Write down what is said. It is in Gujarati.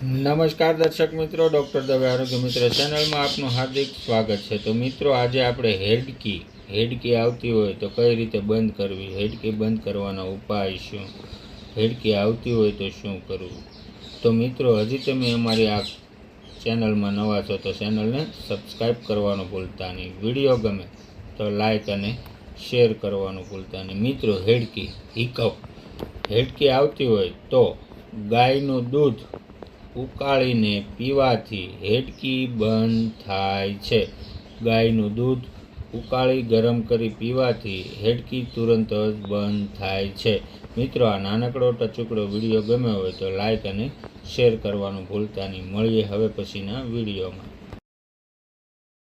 નમસ્કાર દર્શક મિત્રો, ડૉક્ટર દવે આરોગ્ય મિત્ર ચેનલમાં આપનું હાર્દિક સ્વાગત છે। તો મિત્રો, આજે આપણે હેડકી આવતી હોય તો કઈ રીતે બંધ કરવી, હેડકી બંધ કરવાના ઉપાય શું, હેડકી આવતી હોય તો શું કરવું। તો મિત્રો, હજી તમે અમારી આ ચેનલમાં નવા છો તો ચેનલને સબસ્ક્રાઈબ કરવાનું ભૂલતા નહીં, વિડીયો ગમે તો લાઈક અને શેર કરવાનું ભૂલતા નહીં। મિત્રો, હેડકી આવતી હોય તો ગાયનું દૂધ ઉકાળીને પીવાથી હેડકી બંધ થાય છે। ગાયનું દૂધ ઉકાળી ગરમ કરી પીવાથી હેડકી તુરંત જ બંધ થાય છે। મિત્રો, આ નાનકડો ટચુકડો વિડીયો ગમ્યો હોય તો લાઈક અને શેર કરવાનું ભૂલતા નહીં। મળીએ હવે પછીના વિડીયોમાં।